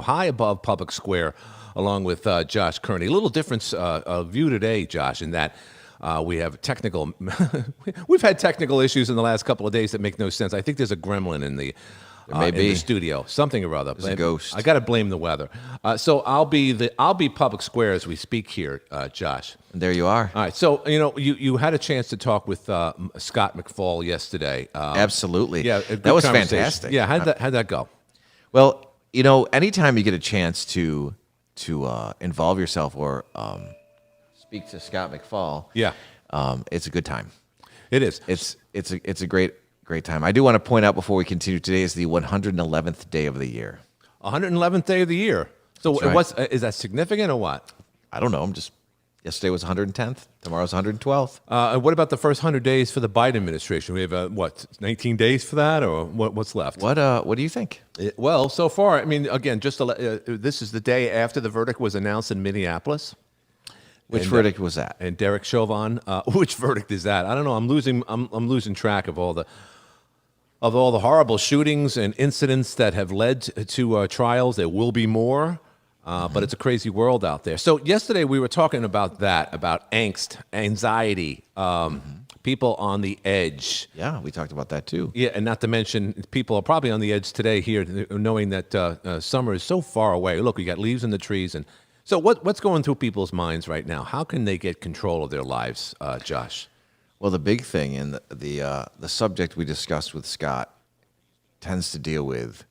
high above Public Square, along with Josh Kearney. A little different view today, Josh, in that we have technical. We've had technical issues in the last couple of days that make no sense. I think there's a gremlin in the in the studio, something or other. There's a ghost. I got to blame the weather. So I'll be Public Square as we speak here, Josh. And there you are. All right. So you had a chance to talk with Scott McFall yesterday. Absolutely. Yeah, that was fantastic. Yeah. How'd that go? Well, anytime you get a chance to involve yourself or speak to Scott McFall, Yeah. it's a good time. It is. It's a great time. I do want to point out before we continue, today is the 111th day of the year. 111th day of the year. So That's right. is that significant or what? I don't know. Yesterday was 110th. Tomorrow's 112th. And what about the first 100 days for the Biden administration? We have 19 days for that, or what's left? What do you think? Well, so far, I mean, again, this is the day after the verdict was announced in Minneapolis. Which verdict was that? And Derek Chauvin, which verdict is that? I don't know. I'm losing track of all the horrible shootings and incidents that have led to trials. There will be more. But it's a crazy world out there. So yesterday we were talking about angst, anxiety, people on the edge. Yeah, we talked about that too. Yeah, and not to mention people are probably on the edge today here, knowing that summer is so far away. Look, we got leaves in the trees, and so what's going through people's minds right now? How can they get control of their lives, Josh? Well, the big thing in the subject we discussed with Scott tends to deal with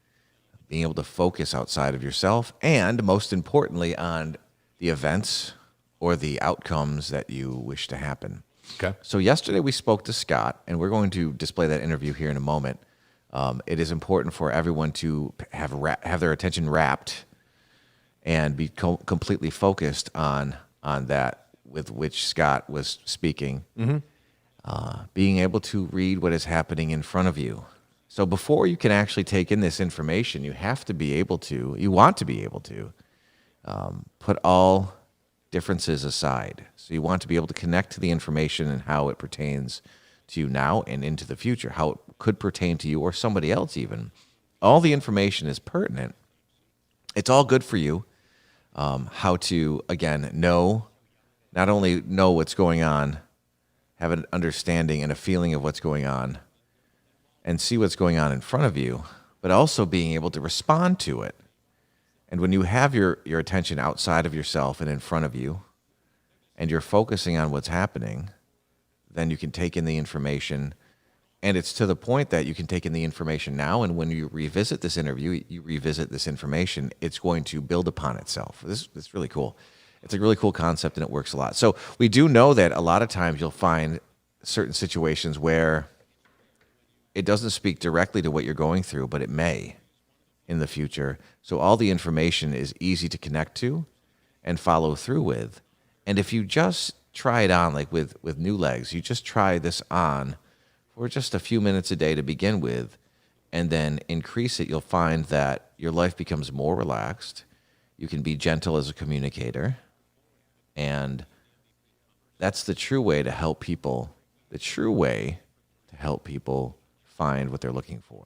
being able to focus outside of yourself and, most importantly, on the events or the outcomes that you wish to happen. Okay. So yesterday we spoke to Scott, and we're going to display that interview here in a moment. It is important for everyone to have their attention wrapped and be completely focused on that with which Scott was speaking. Mm-hmm. Being able to read what is happening in front of you. So before you can actually take in this information, you want to be able to put all differences aside. So you want to be able to connect to the information and how it pertains to you now and into the future, how it could pertain to you or somebody else even. All the information is pertinent. It's all good for you. How to, again, not only know what's going on, have an understanding and a feeling of what's going on, and see what's going on in front of you, but also being able to respond to it. And when you have your attention outside of yourself and in front of you, and you're focusing on what's happening, then you can take in the information. And it's to the point that you can take in the information now, and when you revisit this interview, you revisit this information, it's going to build upon itself. This is really cool. It's a really cool concept, and it works a lot. So we do know that a lot of times you'll find certain situations where it doesn't speak directly to what you're going through, but it may in the future. So all the information is easy to connect to and follow through with. And if you just try it on, like with New Legs, you just try this on for just a few minutes a day to begin with, and then increase it, you'll find that your life becomes more relaxed. You can be gentle as a communicator. And that's the true way to help people. The true way to help people find what they're looking for.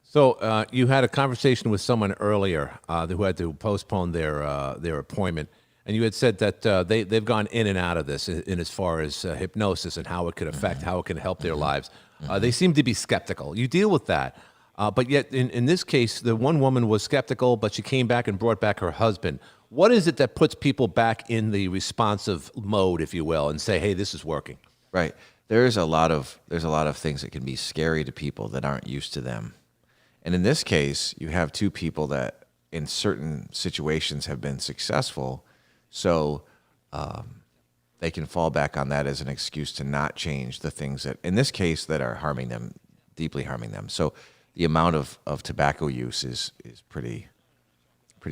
So you had a conversation with someone earlier who had to postpone their appointment, and you had said that they've gone in and out of this in as far as hypnosis and how it could affect, how it can help their lives. They seem to be skeptical. You deal with that, but yet in this case, the one woman was skeptical, but she came back and brought back her husband. What is it that puts people back in the responsive mode, if you will, and say, "Hey, this is working"? Right. There's a lot of things that can be scary to people that aren't used to them. And in this case, you have two people that in certain situations have been successful, so they can fall back on that as an excuse to not change the things that, in this case, that are harming them, deeply harming them. So the amount of tobacco use is pretty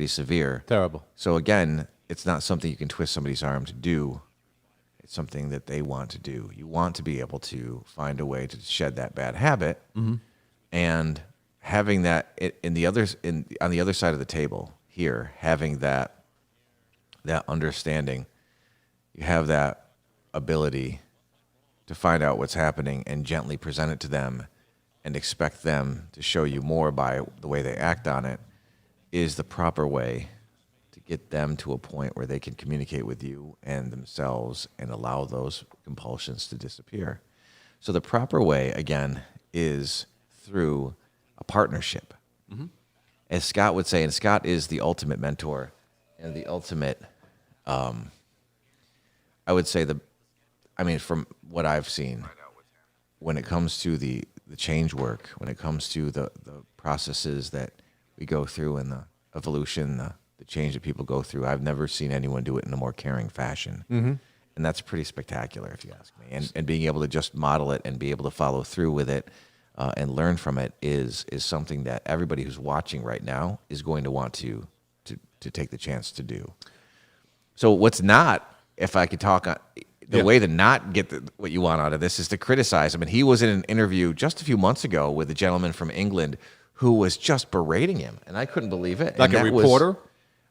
severe. Terrible. So again, it's not something you can twist somebody's arm to do. It's something that they want to do. You want to be able to find a way to shed that bad habit, and having that on the other side of the table here, having that understanding, you have that ability to find out what's happening and gently present it to them, and expect them to show you more by the way they act on it. is the proper way to get them to a point where they can communicate with you and themselves and allow those compulsions to disappear. So the proper way, again, is through a partnership. As Scott would say, and Scott is the ultimate mentor and the ultimate, I would say from what I've seen, when it comes to the change work, when it comes to the processes that we go through and the evolution, the change that people go through, I've never seen anyone do it in a more caring fashion. And that's pretty spectacular, if you ask me. And being able to just model it and be able to follow through with it and learn from it is something that everybody who's watching right now is going to want to take the chance to do. So what's not, if I could talk, the way to not get what you want out of this is to criticize him. And he was in an interview just a few months ago with a gentleman from England who was just berating him. And I couldn't believe it. Like a reporter?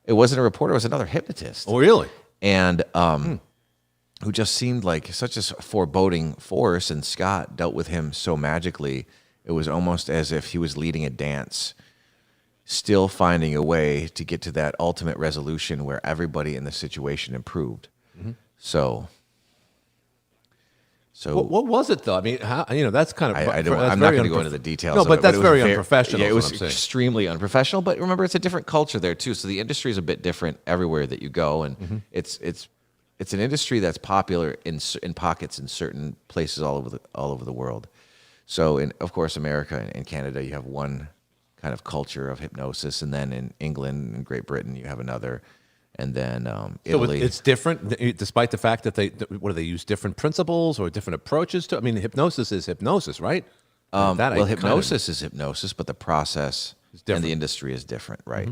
It wasn't a reporter. It was another hypnotist. Oh, really? And who just seemed like such a foreboding force, and Scott dealt with him so magically. It was almost as if he was leading a dance, still finding a way to get to that ultimate resolution where everybody in the situation improved. So What was it, though? I mean, that's kind of... I'm not going to go into the details. No, of but it, that's it was very unprofessional. Yeah, it was what I'm saying. extremely unprofessional. But remember, it's a different culture there too. So the industry is a bit different everywhere that you go, and it's an industry that's popular in pockets in certain places all over the world. So of course, America and Canada, you have one kind of culture of hypnosis, and then in England and Great Britain, you have another. And then Italy. So it's different, despite the fact that they use different principles or different approaches to. I mean, hypnosis is hypnosis, right? Hypnosis is hypnosis, but the process and the industry is different, right?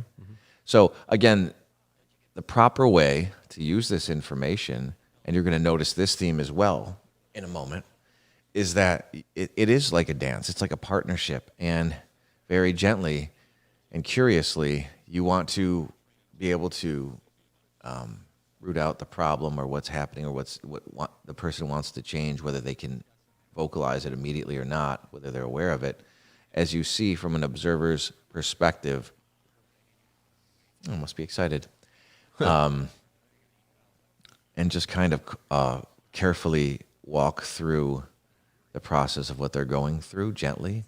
So again, the proper way to use this information, and you're going to notice this theme as well in a moment, is that it is like a dance. It's like a partnership, and very gently and curiously, you want to be able to root out the problem or what's happening or what the person wants to change, whether they can vocalize it immediately or not, whether they're aware of it. As you see from an observer's perspective, I must be excited, and just kind of carefully walk through the process of what they're going through gently,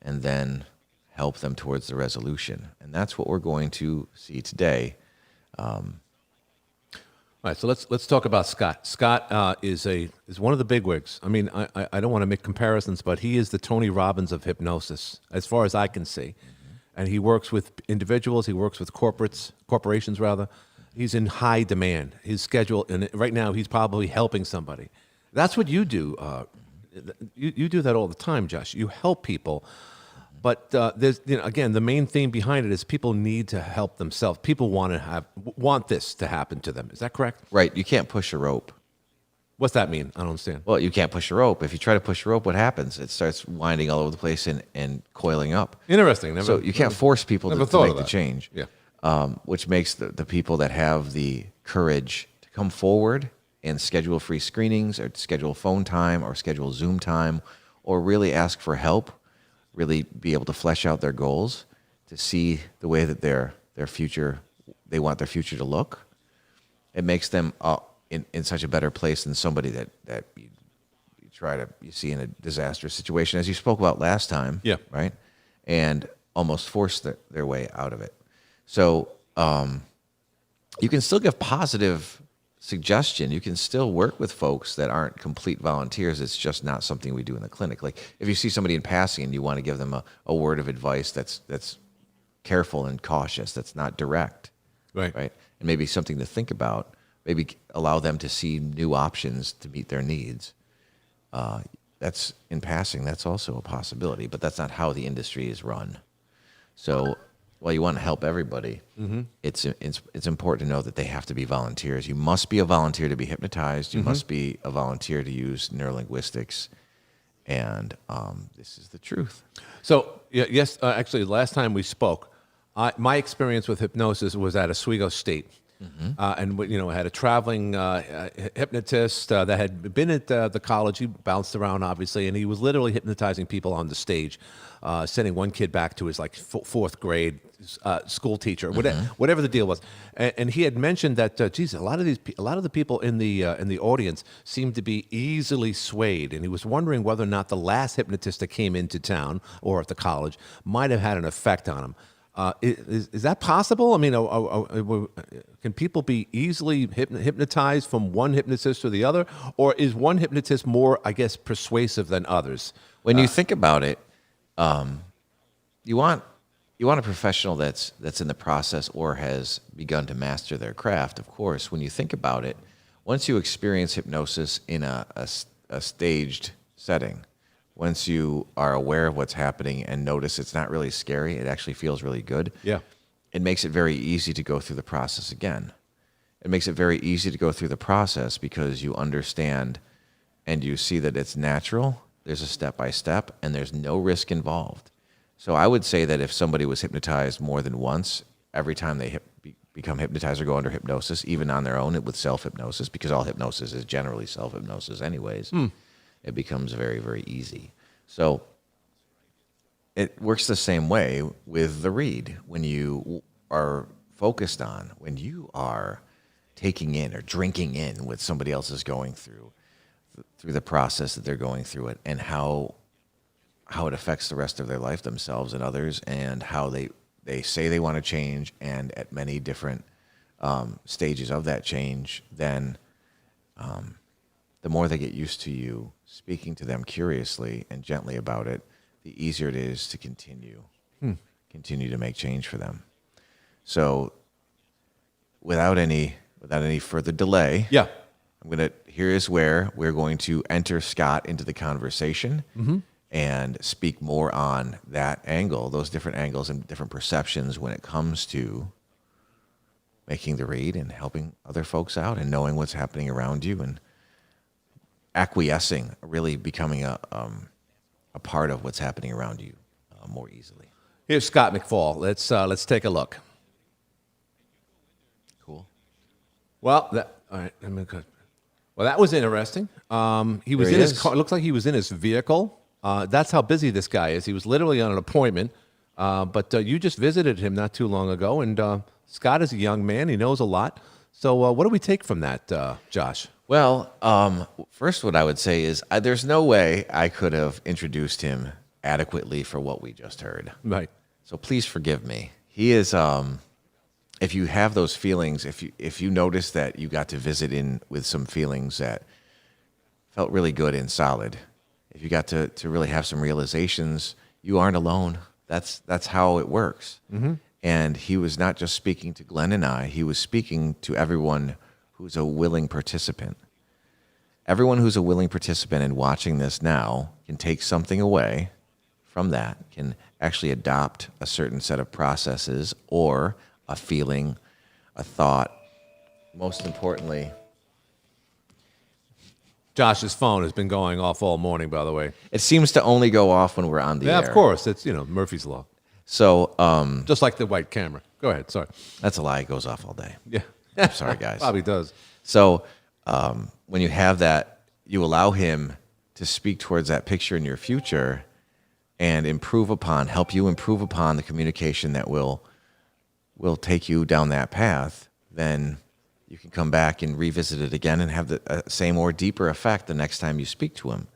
and then help them towards the resolution. And that's what we're going to see today. All right, so let's talk about Scott. Scott is one of the bigwigs. I mean, I don't want to make comparisons, but he is the Tony Robbins of hypnosis, as far as I can see. And he works with individuals. He works with corporations rather. He's in high demand. His schedule, and right now he's probably helping somebody. That's what you do. You do that all the time, Josh. You help people. But there's, again, the main theme behind it is people need to help themselves. People want this to happen to them. Is that correct? Right. You can't push a rope. What's that mean? I don't understand. Well, you can't push a rope. If you try to push a rope, what happens? It starts winding all over the place and coiling up. Interesting. So you can't force people to make the change. Yeah. Which makes the people that have the courage to come forward and schedule free screenings or schedule phone time or schedule Zoom time or really ask for help, really be able to flesh out their goals, to see the way that they want their future to look. It makes them in such a better place than somebody that you see in a disastrous situation, as you spoke about last time. Yeah. Right. And almost force their way out of it. So you can still give positive suggestion. You can still work with folks that aren't complete volunteers. It's just not something we do in the clinic. Like if you see somebody in passing and you want to give them a word of advice that's careful and cautious, that's not direct, right? And maybe something to think about. Maybe allow them to see new options to meet their needs. That's in passing. That's also a possibility, but that's not how the industry is run. So while you want to help everybody, it's important to know that they have to be volunteers. You must be a volunteer to be hypnotized. You must be a volunteer to use neurolinguistics, and this is the truth. So yes, actually, last time we spoke, my experience with hypnosis was at Oswego State, and had a traveling hypnotist that had been at the college. He bounced around, obviously, and he was literally hypnotizing people on the stage, sending one kid back to his fourth grade school teacher, whatever the deal was. And he had mentioned that, geez, a lot of the people in the audience seemed to be easily swayed, and he was wondering whether or not the last hypnotist that came into town or at the college might have had an effect on him. Is that possible? I mean, can people be easily hypnotized from one hypnotist to the other, or is one hypnotist more, I guess, persuasive than others? When you think about it, you want a professional that's in the process or has begun to master their craft. Of course, when you think about it, once you experience hypnosis in a staged setting, once you are aware of what's happening and notice it's not really scary, it actually feels really good. Yeah. It makes it very easy to go through the process again. It makes it very easy to go through the process because you understand and you see that it's natural, there's a step-by-step, and there's no risk involved. So I would say that if somebody was hypnotized more than once, every time they become hypnotized or go under hypnosis, even on their own with self-hypnosis, because all hypnosis is generally self-hypnosis anyways, it becomes very, very easy. So it works the same way with the read. When you are focused on, when you are taking in or drinking in what somebody else is going through the process that they're going through it, and how it affects the rest of their life, themselves and others, and how they say they want to change, and at many different stages of that change, then the more they get used to you speaking to them curiously and gently about it, the easier it is to continue to make change for them. So without any further delay, Yeah. here is where we're going to enter Scott into the conversation and speak more on that angle, those different angles and different perceptions when it comes to making the read and helping other folks out and knowing what's happening around you and acquiescing, really becoming a part of what's happening around you more easily. Here's Scott McFall. Let's take a look. Cool. Well, all right. Well, that was interesting. He was There he in his is. car. It looks like he was in his vehicle. That's how busy this guy is. He was literally on an appointment. But you just visited him not too long ago, and Scott is a young man. He knows a lot. So what do we take from that, Josh? Well, first, what I would say is there's no way I could have introduced him adequately for what we just heard. Right. So please forgive me. He is, if you have those feelings, if you notice that you got to visit in with some feelings that felt really good and solid, if you got to really have some realizations, you aren't alone. That's how it works. Mm-hmm. And he was not just speaking to Glenn and I, he was speaking to everyone who's a willing participant. Everyone who's a willing participant and watching this now can take something away from that, can actually adopt a certain set of processes or a feeling, a thought. Most importantly, Josh's phone has been going off all morning, by the way. it seems to only go off when we're on the Yeah, air. of course. It's, Murphy's Law. So Just like the white camera. Go ahead. Sorry. that's a lie. It goes off all day. Yeah. I'm sorry, guys. Probably does. So when you have that, you allow him to speak towards that picture in your future and help you improve upon the communication that will take you down that path, then you can come back and revisit it again and have the same or deeper effect the next time you speak to him.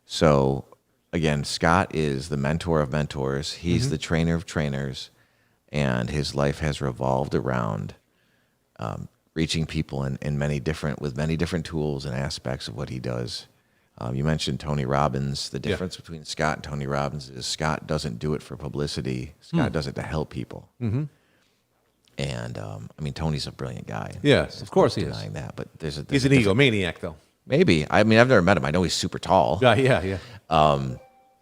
So again, Scott is the mentor of mentors. He's the trainer of trainers, and his life has revolved around reaching people in many different tools and aspects of what he does. You mentioned Tony Robbins. The difference between Scott and Tony Robbins is Scott doesn't do it for publicity. Scott does it to help people. Mm-hmm. And Tony's a brilliant guy. Yes, of course he is. Denying that, but there's He's a an different- egomaniac, though. Maybe. I've never met him. I know he's super tall. Yeah. He's got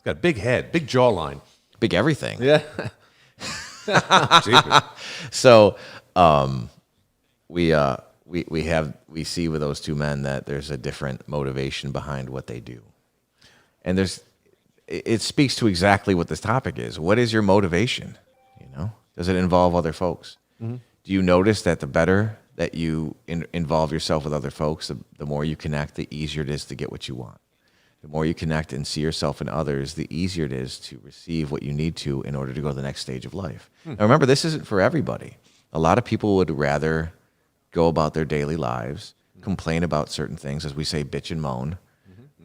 a big head, big jawline. Big everything. Yeah. Jeepers. So we see with those two men that there's a different motivation behind what they do. And it speaks to exactly what this topic is. What is your motivation? Does it involve other folks? Mm-hmm. Do you notice that the better that you involve yourself with other folks, the more you connect, the easier it is to get what you want. The more you connect and see yourself in others, the easier it is to receive what you need to in order to go to the next stage of life. Now, remember, this isn't for everybody. A lot of people would rather go about their daily lives, complain about certain things, as we say, bitch and moan,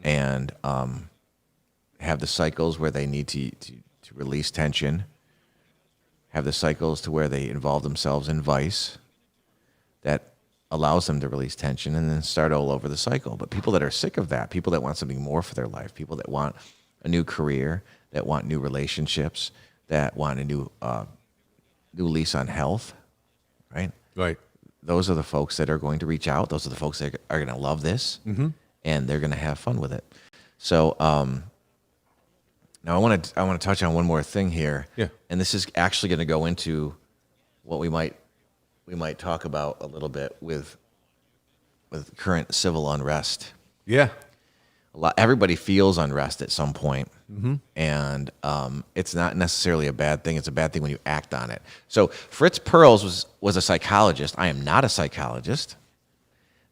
and have the cycles where they need to release tension, have the cycles to where they involve themselves in vice that allows them to release tension and then start all over the cycle. But people that are sick of that, people that want something more for their life, people that want a new career, that want new relationships, that want a new lease on health, right? Right. Those are the folks that are going to reach out. Those are the folks that are going to love this, and they're going to have fun with it. So now I want to touch on one more thing here. Yeah. And this is actually going to go into what we might talk about a little bit with current civil unrest. Yeah. Everybody feels unrest at some point, and it's not necessarily a bad thing. It's a bad thing when you act on it. So Fritz Perls was a psychologist. I am not a psychologist,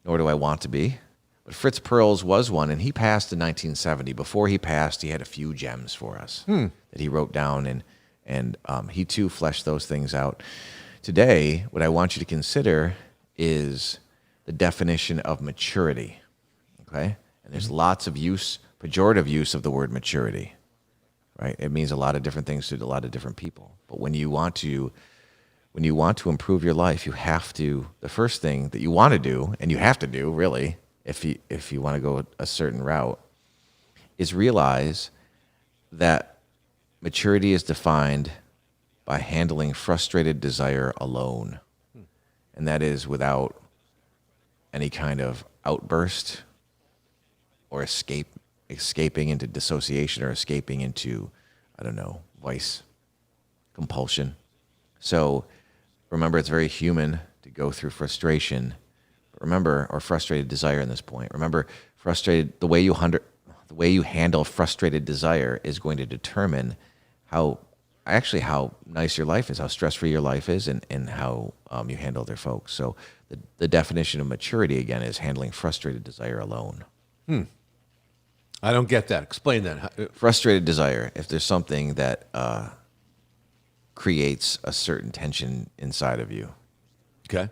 nor do I want to be. But Fritz Perls was one, and he passed in 1970. Before he passed, he had a few gems for us that he wrote down, and he too fleshed those things out. Today, what I want you to consider is the definition of maturity, okay? And there's lots of pejorative use of the word maturity, right? It means a lot of different things to a lot of different people. But when you want to improve your life, you have to, the first thing that you want to do, and you have to do really, if you want to go a certain route, is realize that maturity is defined by handling frustrated desire alone. And that is without any kind of outburst or escaping into dissociation or escaping into, I don't know, vice, compulsion. So remember, it's very human to go through frustration. But remember, or frustrated desire in this point. Remember, the way you handle frustrated desire is going to determine how nice your life is, how stress-free your life is, and how you handle other folks. So the definition of maturity, again, is handling frustrated desire alone. I don't get that. Explain that. Frustrated desire, if there's something that creates a certain tension inside of you, Okay.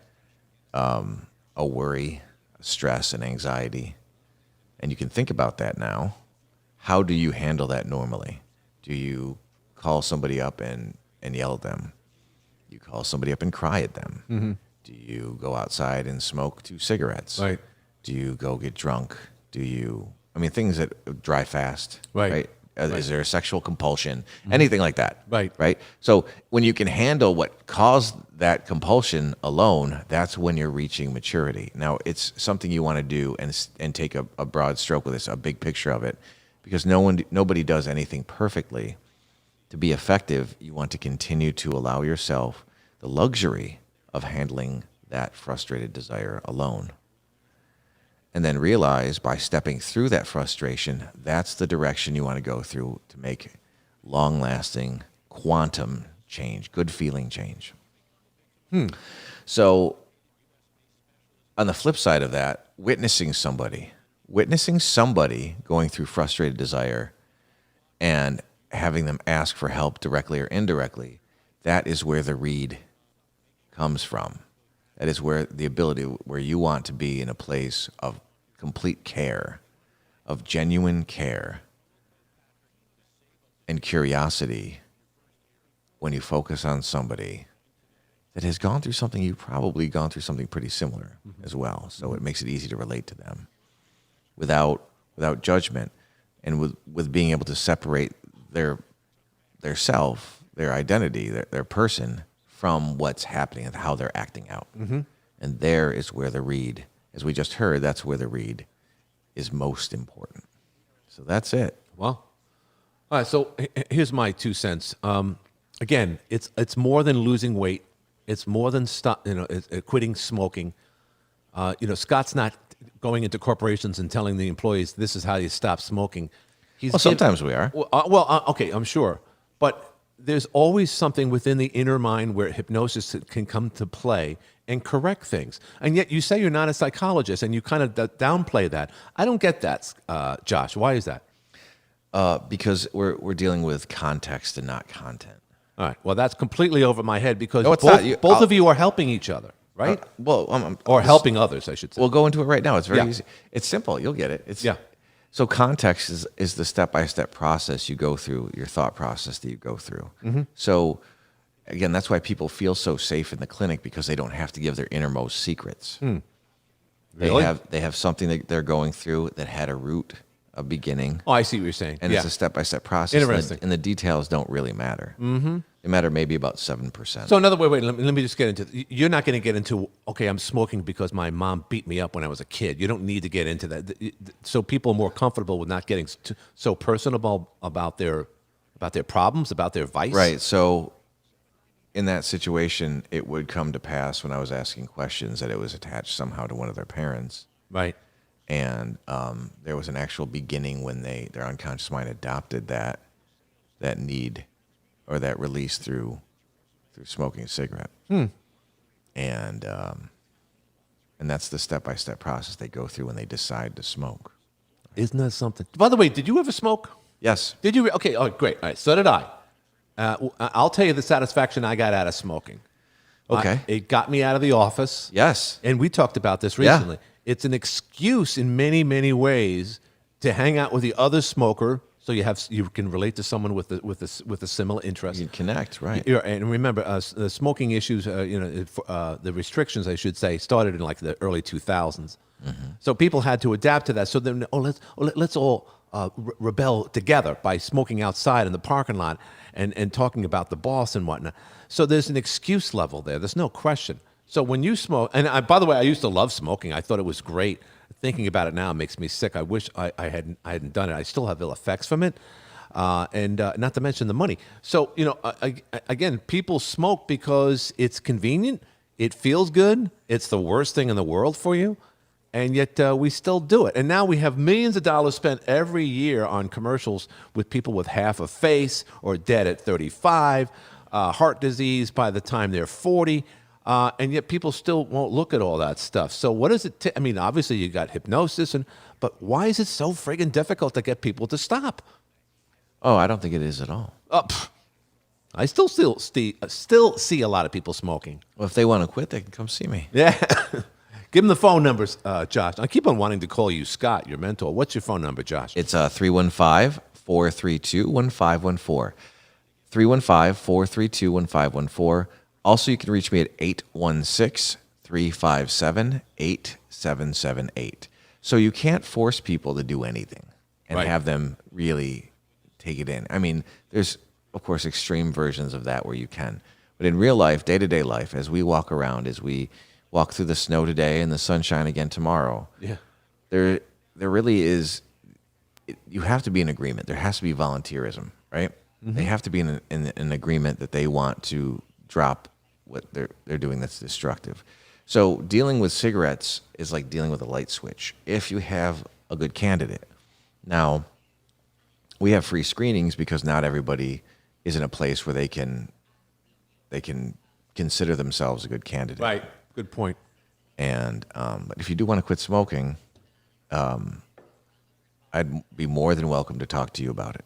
a worry, a stress, and anxiety, and you can think about that now, how do you handle that normally? Do you call somebody up and yell at them? You call somebody up and cry at them? Do you go outside and smoke 2 cigarettes? Right. Do you go get drunk? Things that dry fast? Right. Is there a sexual compulsion? Anything like that? Right. So when you can handle what caused that compulsion alone, that's when you're reaching maturity. Now, it's something you want to do and take a broad stroke with this, a big picture of it, because nobody does anything perfectly. To be effective, you want to continue to allow yourself the luxury of handling that frustrated desire alone. And then realize by stepping through that frustration, that's the direction you want to go through to make long-lasting quantum change, good feeling change. So on the flip side of that, witnessing somebody going through frustrated desire and having them ask for help directly or indirectly, that is where the read comes from. That is where the ability, where you want to be in a place of complete care, of genuine care and curiosity when you focus on somebody that has gone through something, you've probably gone through something pretty similar as well. So it makes it easy to relate to them without judgment, and with being able to separate their self, their identity, their person from what's happening and how they're acting out. And there is where the read, as we just heard, that's where the read is most important. So that's it. Well, all right. So here's my 2 cents. Again, it's more than losing weight. It's more than quitting smoking. Scott's not going into corporations and telling the employees this is how you stop smoking. Sometimes we are. Okay, I'm sure. But there's always something within the inner mind where hypnosis can come to play and correct things. And yet you say you're not a psychologist and you kind of downplay that. I don't get that, Josh. Why is that? Because we're dealing with context and not content. All right. Well, that's completely over my head because No, it's not. both of you are helping each other, right? Or helping others, I should say. We'll go into it right now. It's very Yeah. easy. It's simple. You'll get it. Yeah. So context is the step-by-step process you go through, your thought process that you go through. So again, that's why people feel so safe in the clinic, because they don't have to give their innermost secrets. Really? They have something that they're going through that had a root, a beginning, Oh, I see what you're saying. and yeah. it's a step-by-step process. Interesting. And the details don't really matter. They matter maybe about 7%. So another way, wait, let me just get into, you're not going to get into, okay, I'm smoking because my mom beat me up when I was a kid. You don't need to get into that. So people are more comfortable with not getting so personable about their problems, about their vice. Right. So in that situation, it would come to pass when I was asking questions that it was attached somehow to one of their parents. Right. And there was an actual beginning when their unconscious mind adopted that need or that release through smoking a cigarette. And that's the step-by-step process they go through when they decide to smoke. Isn't that something? By the way, did you ever smoke? Yes. Did you? Okay. Oh, great. All right. So did I. I'll tell you the satisfaction I got out of smoking. Okay. It got me out of the office. Yes. And we talked about this Yeah. recently. It's an excuse in many, many ways to hang out with the other smoker, so you can relate to someone with a similar interest. You can connect, right? And remember, the smoking issues, the restrictions, I should say, started in like the early 2000s. So people had to adapt to that. So then, let's all rebel together by smoking outside in the parking lot and talking about the boss and whatnot. So there's an excuse level there. There's no question. So when you smoke, and by the way, I used to love smoking. I thought it was great. Thinking about it now makes me sick. I wish I hadn't done it. I still have ill effects from it, and not to mention the money. So again, people smoke because it's convenient, it feels good, it's the worst thing in the world for you, and yet we still do it. And now we have millions of dollars spent every year on commercials with people with half a face or dead at 35, heart disease by the time they're 40. And yet people still won't look at all that stuff. So what does it I mean, obviously you got hypnosis, but why is it so friggin' difficult to get people to stop? Oh, I don't think it is at all. I still see a lot of people smoking. Well, if they want to quit, they can come see me. Yeah. Give them the phone numbers, Josh. I keep on wanting to call you Scott, your mentor. What's your phone number, Josh? It's 315-432-1514. 315-432-1514. Also, you can reach me at 816-357-8778. So you can't force people to do anything and Right. have them really take it in. I mean, there's, of course, extreme versions of that where you can. But in real life, day-to-day life, as we walk around, as we walk through the snow today and the sunshine again tomorrow, Yeah. there really is, you have to be in agreement. There has to be volunteerism, right? They have to be in an agreement that they want to drop what they're doing that's destructive. So dealing with cigarettes is like dealing with a light switch. If you have a good candidate. Now, we have free screenings because not everybody is in a place where they can consider themselves a good candidate. Right. Good point. And but if you do want to quit smoking, I'd be more than welcome to talk to you about it.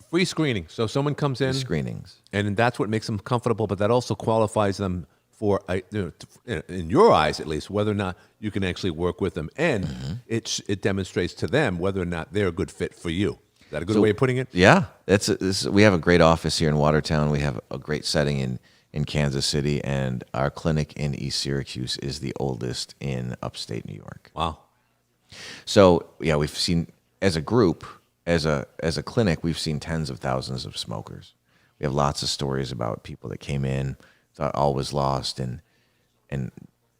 Free screening. So someone comes in, Screenings. and that's what makes them comfortable, but that also qualifies them for, in your eyes at least, whether or not you can actually work with them. And it demonstrates to them whether or not they're a good fit for you. Is that a good way of putting it? Yeah, we have a great office here in Watertown. We have a great setting in Kansas City, and our clinic in East Syracuse is the oldest in upstate New York. Wow. So yeah, we've seen as a group, as a clinic, we've seen tens of thousands of smokers. We have lots of stories about people that came in, thought all was lost, and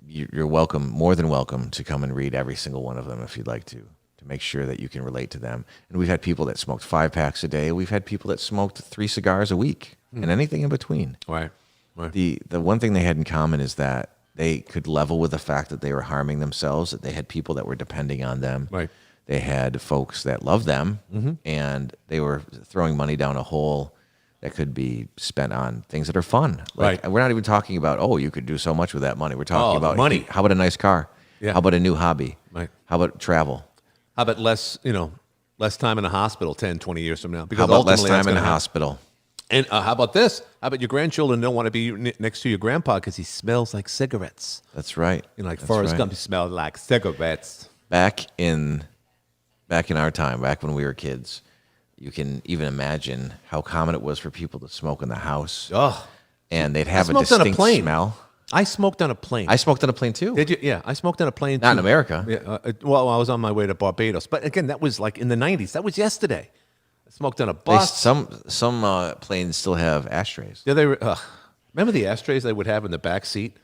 you're welcome, more than welcome, to come and read every single one of them if you'd like to make sure that you can relate to them. And we've had people that smoked 5 packs a day. We've had people that smoked 3 cigars a week, and anything in between. Right. The one thing they had in common is that they could level with the fact that they were harming themselves, that they had people that were depending on them. Right. They had folks that loved them, and they were throwing money down a hole that could be spent on things that are fun. Like, Right. we're not even talking about, oh, you could do so much with that money. We're talking Oh, the about money. How about a nice car? Yeah. How about a new hobby? Right. How about travel? How about less time in a hospital 10, 20 years from now? How Because about less ultimately time that's in a gonna happen. hospital? And how about this? How about your grandchildren don't want to be next to your grandpa because he smells like cigarettes? That's right. Like That's Forrest right. Gump, he smelled like cigarettes. Back in our time, back when we were kids, you can even imagine how common it was for people to smoke in the house, Ugh. and they'd have a smoked on a distinct plane. smell. I smoked on a plane. I smoked on a plane too. Did you? Yeah, I smoked on a plane. Not in too. America. Yeah. Well, I was on my way to Barbados, but again, that was like in the '90s. That was yesterday. I smoked on a They, bus. some planes still have ashtrays. Yeah, they were. Remember the ashtrays they would have in the back seat?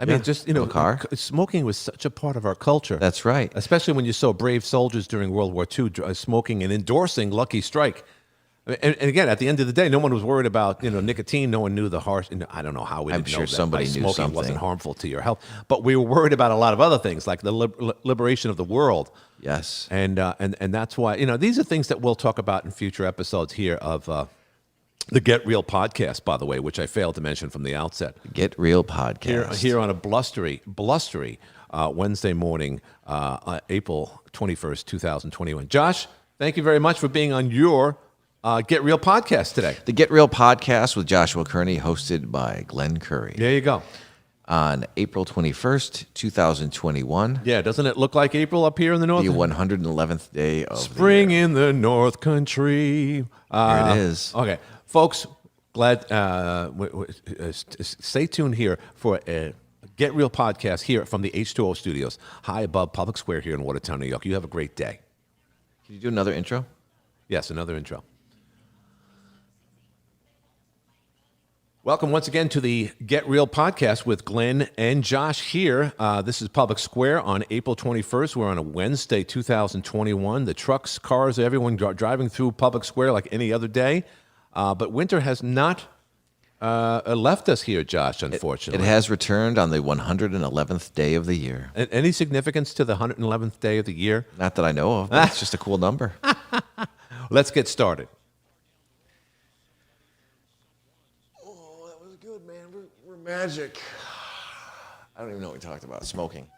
I mean, Yeah, just of a car. smoking was such a part of our culture. That's right. Especially when you saw brave soldiers during World War II smoking and endorsing Lucky Strike. And again, at the end of the day, no one was worried about nicotine. No one knew the harsh. I don't know how we I'm didn't sure know that somebody by knew smoking something. wasn't harmful to your health. But we were worried about a lot of other things, like the liberation of the world. Yes. And that's why these are things that we'll talk about in future episodes here of the Get Real podcast. By the way, which I failed to mention from the outset. Get Real podcast. Here on a blustery Wednesday morning, April 21st, 2021. Josh, thank you very much for being on your Get Real podcast today. The Get Real podcast with Joshua Kearney, hosted by Glenn Curry. There you go. On April 21st, 2021, Yeah, doesn't it look like April up here in the north? the 111th day of Spring the year. in the North Country. Here it is. Okay, folks, glad. Stay tuned here for a Get Real podcast here from the H2O Studios, high above Public Square here in Watertown, New York. You have a great day. Can you do another intro? Yes, another intro. Welcome once again to the Get Real podcast with Glenn and Josh here. This is Public Square on April 21st. We're on a Wednesday, 2021. The trucks, cars, everyone driving through Public Square like any other day. But winter has not left us here, Josh, unfortunately. It has returned on the 111th day of the year. Any significance to the 111th day of the year? Not that I know of, but it's just a cool number. Let's get started. Oh, that was good, man. We're magic. I don't even know what we talked about. Smoking.